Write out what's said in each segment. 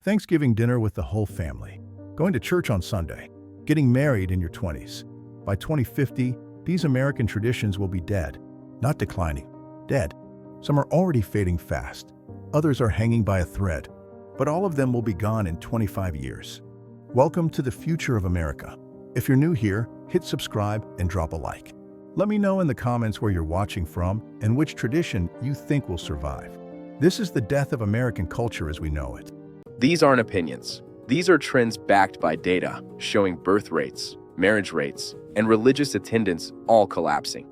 Thanksgiving dinner with the whole family, going to church on Sunday, getting married in your 20s. By 2050, these American traditions will be dead, not declining, dead. Some are already fading fast. Others are hanging by a thread, but all of them will be gone in 25 years. Welcome to the future of America. If you're new here, hit subscribe and drop a like. Let me know in the comments where you're watching from and which tradition you think will survive. This is the death of American culture as we know it. These aren't opinions. These are trends backed by data showing birth rates, marriage rates, and religious attendance all collapsing.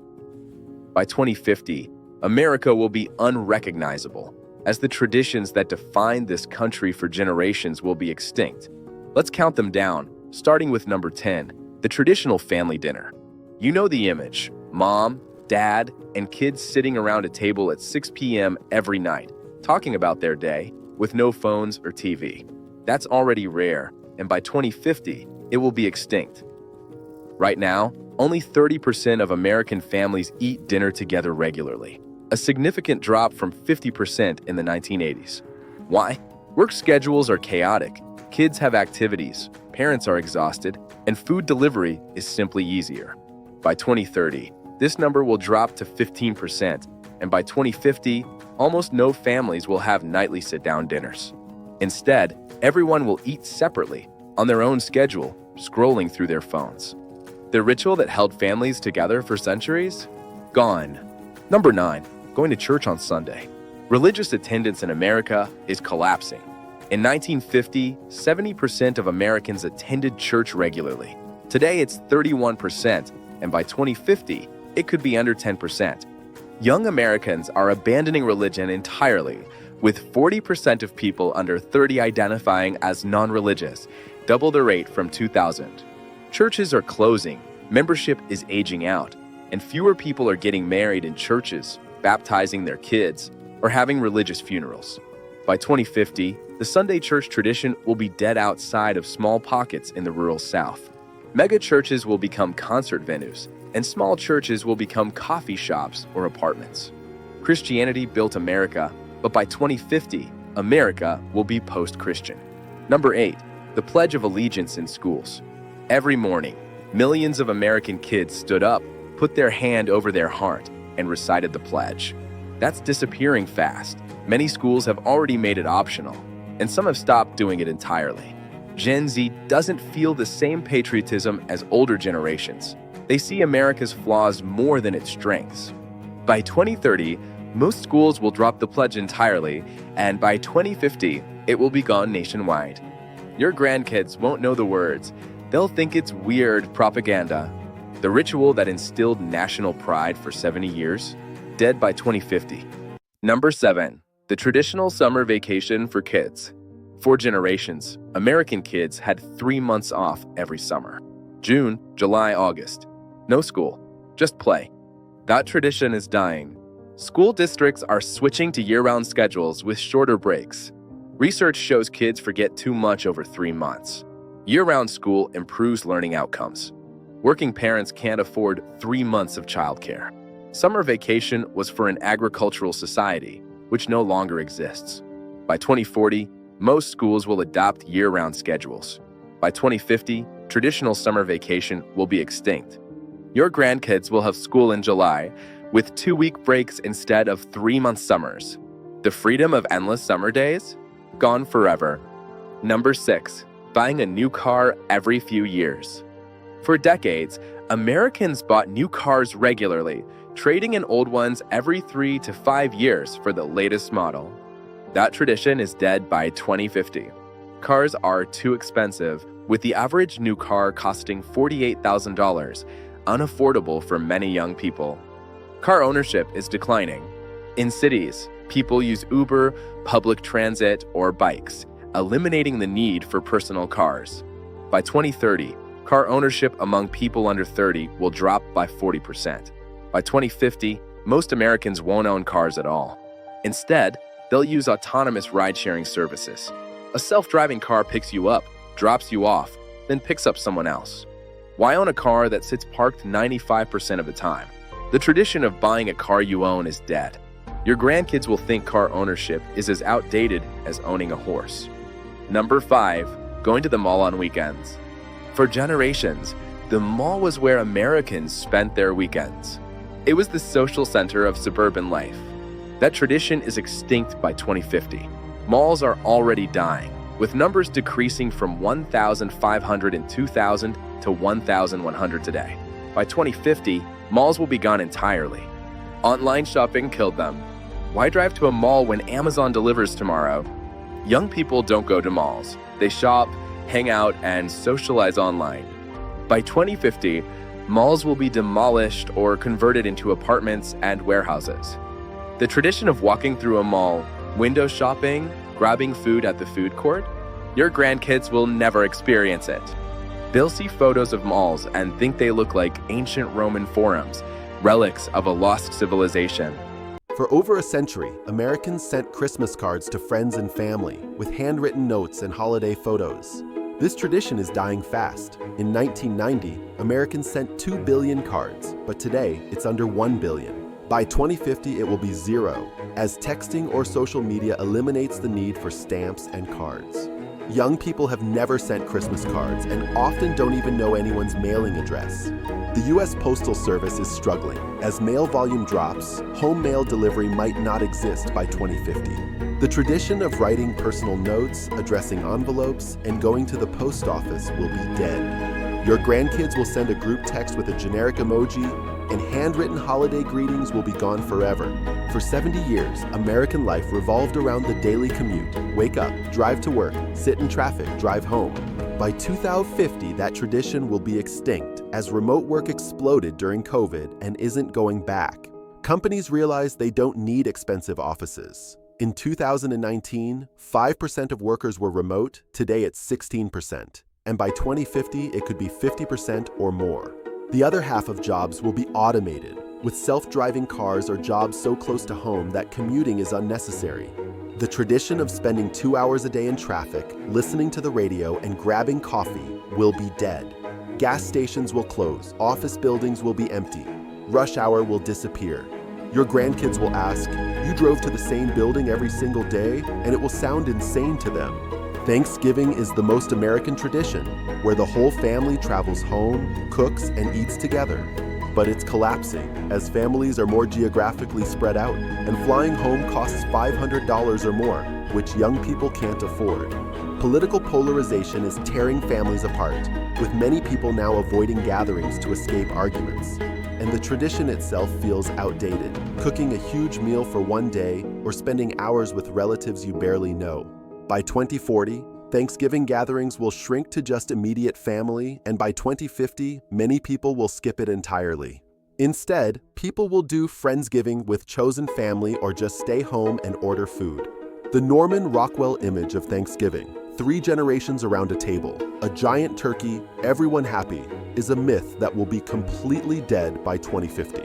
By 2050, America will be unrecognizable, as the traditions that defined this country for generations will be extinct. Let's count them down, starting with number 10, the traditional family dinner. You know the image: mom, dad, and kids sitting around a table at 6 p.m. every night, talking about their day, with no phones or TV. That's already rare, and by 2050, it will be extinct. Right now, only 30% of American families eat dinner together regularly, a significant drop from 50% in the 1980s. Why? Work schedules are chaotic, kids have activities, parents are exhausted, and food delivery is simply easier. By 2030, this number will drop to 15%, and by 2050, almost no families will have nightly sit-down dinners. Instead, everyone will eat separately, on their own schedule, scrolling through their phones. The ritual that held families together for centuries? Gone. Number 9, going to church on Sunday. Religious attendance in America is collapsing. In 1950, 70% of Americans attended church regularly. Today, it's 31%, and by 2050, it could be under 10%. Young Americans are abandoning religion entirely, with 40% of people under 30 identifying as non-religious, double the rate from 2000. Churches are closing, membership is aging out, and fewer people are getting married in churches, baptizing their kids, or having religious funerals. By 2050, the Sunday church tradition will be dead outside of small pockets in the rural South. Mega churches will become concert venues, and small churches will become coffee shops or apartments. Christianity built America, but by 2050, America will be post-Christian. Number 8, the Pledge of Allegiance in schools. Every morning, millions of American kids stood up, put their hand over their heart, and recited the pledge. That's disappearing fast. Many schools have already made it optional, and some have stopped doing it entirely. Gen Z doesn't feel the same patriotism as older generations. They see America's flaws more than its strengths. By 2030, most schools will drop the pledge entirely, and by 2050, it will be gone nationwide. Your grandkids won't know the words. They'll think it's weird propaganda. The ritual that instilled national pride for 70 years, dead by 2050. Number 7, the traditional summer vacation for kids. For generations, American kids had 3 months off every summer: June, July, August. No school, just play. That tradition is dying. School districts are switching to year-round schedules with shorter breaks. Research shows kids forget too much over 3 months. Year-round school improves learning outcomes. Working parents can't afford 3 months of childcare. Summer vacation was for an agricultural society, which no longer exists. By 2040, most schools will adopt year-round schedules. By 2050, traditional summer vacation will be extinct. Your grandkids will have school in July, with 2-week breaks instead of 3-month summers. The freedom of endless summer days? Gone forever. Number 6, buying a new car every few years. For decades, Americans bought new cars regularly, trading in old ones every 3 to 5 years for the latest model. That tradition is dead by 2050. Cars are too expensive, with the average new car costing $48,000, unaffordable for many young people. Car ownership is declining. In cities, people use Uber, public transit, or bikes, eliminating the need for personal cars. By 2030, car ownership among people under 30 will drop by 40%. By 2050, most Americans won't own cars at all. Instead, they'll use autonomous ride-sharing services. A self-driving car picks you up, drops you off, then picks up someone else. Why own a car that sits parked 95% of the time? The tradition of buying a car you own is dead. Your grandkids will think car ownership is as outdated as owning a horse. Number 5. Going to the mall on weekends. For generations, the mall was where Americans spent their weekends. It was the social center of suburban life. That tradition is extinct by 2050. Malls are already dying, with numbers decreasing from 1,500 in 2000 to 1,100 today. By 2050, malls will be gone entirely. Online shopping killed them. Why drive to a mall when Amazon delivers tomorrow? Young people don't go to malls. They shop, hang out, and socialize online. By 2050, malls will be demolished or converted into apartments and warehouses. The tradition of walking through a mall, window shopping, grabbing food at the food court, your grandkids will never experience it. They'll see photos of malls and think they look like ancient Roman forums, relics of a lost civilization. For over a century, Americans sent Christmas cards to friends and family with handwritten notes and holiday photos. This tradition is dying fast. In 1990, Americans sent 2 billion cards, but today it's under 1 billion. By 2050, it will be 0, as texting or social media eliminates the need for stamps and cards. Young people have never sent Christmas cards and often don't even know anyone's mailing address. The U.S. Postal Service is struggling. As mail volume drops, home mail delivery might not exist by 2050. The tradition of writing personal notes, addressing envelopes, and going to the post office will be dead. Your grandkids will send a group text with a generic emoji, and handwritten holiday greetings will be gone forever. For 70 years, American life revolved around the daily commute. Wake up, drive to work, sit in traffic, drive home. By 2050, that tradition will be extinct as remote work exploded during COVID and isn't going back. Companies realize they don't need expensive offices. In 2019, 5% of workers were remote. Today it's 16%. And by 2050, it could be 50% or more. The other half of jobs will be automated, with self-driving cars or jobs so close to home that commuting is unnecessary. The tradition of spending 2 hours a day in traffic, listening to the radio, and grabbing coffee will be dead. Gas stations will close, office buildings will be empty, rush hour will disappear. Your grandkids will ask, "You drove to the same building every single day?" And it will sound insane to them. Thanksgiving is the most American tradition, where the whole family travels home, cooks, and eats together. But it's collapsing as families are more geographically spread out, and flying home costs $500 or more, which young people can't afford. Political polarization is tearing families apart, with many people now avoiding gatherings to escape arguments. And the tradition itself feels outdated, cooking a huge meal for one day or spending hours with relatives you barely know. By 2040, Thanksgiving gatherings will shrink to just immediate family, and by 2050, many people will skip it entirely. Instead, people will do Friendsgiving with chosen family or just stay home and order food. The Norman Rockwell image of Thanksgiving, 3 generations around a table, a giant turkey, everyone happy, is a myth that will be completely dead by 2050.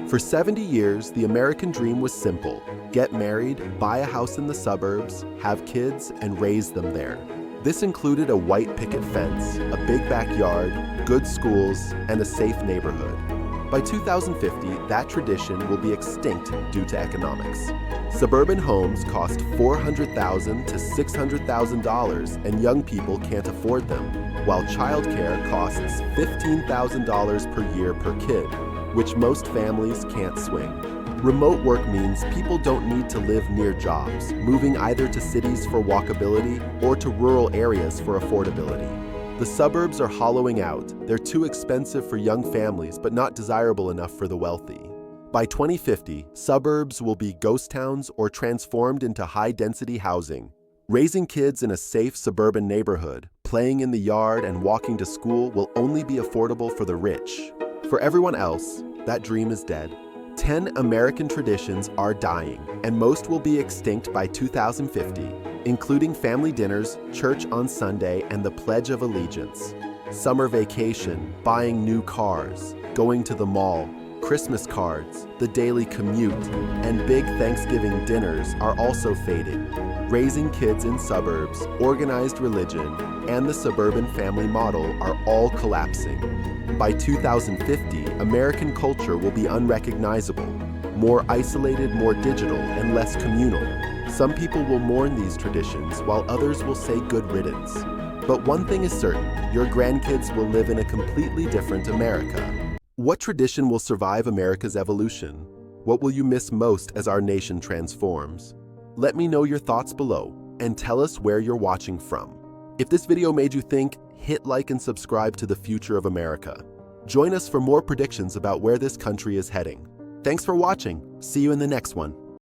For 70 years, the American dream was simple: get married, buy a house in the suburbs, have kids, and raise them there. This included a white picket fence, a big backyard, good schools, and a safe neighborhood. By 2050, that tradition will be extinct due to economics. Suburban homes cost $400,000 to $600,000, and young people can't afford them, while childcare costs $15,000 per year per kid, which most families can't swing. Remote work means people don't need to live near jobs, moving either to cities for walkability or to rural areas for affordability. The suburbs are hollowing out. They're too expensive for young families, but not desirable enough for the wealthy. By 2050, suburbs will be ghost towns or transformed into high-density housing. Raising kids in a safe suburban neighborhood, playing in the yard, and walking to school will only be affordable for the rich. For everyone else, that dream is dead. 10 American traditions are dying, and most will be extinct by 2050, including family dinners, church on Sunday, and the Pledge of Allegiance. Summer vacation, buying new cars, going to the mall, Christmas cards, the daily commute, and big Thanksgiving dinners are also fading. Raising kids in suburbs, organized religion, and the suburban family model are all collapsing. By 2050, American culture will be unrecognizable, more isolated, more digital, and less communal. Some people will mourn these traditions while others will say good riddance. But one thing is certain, your grandkids will live in a completely different America. What tradition will survive America's evolution? What will you miss most as our nation transforms? Let me know your thoughts below and tell us where you're watching from. If this video made you think, hit like and subscribe to The Future of America. Join us for more predictions about where this country is heading. Thanks for watching. See you in the next one.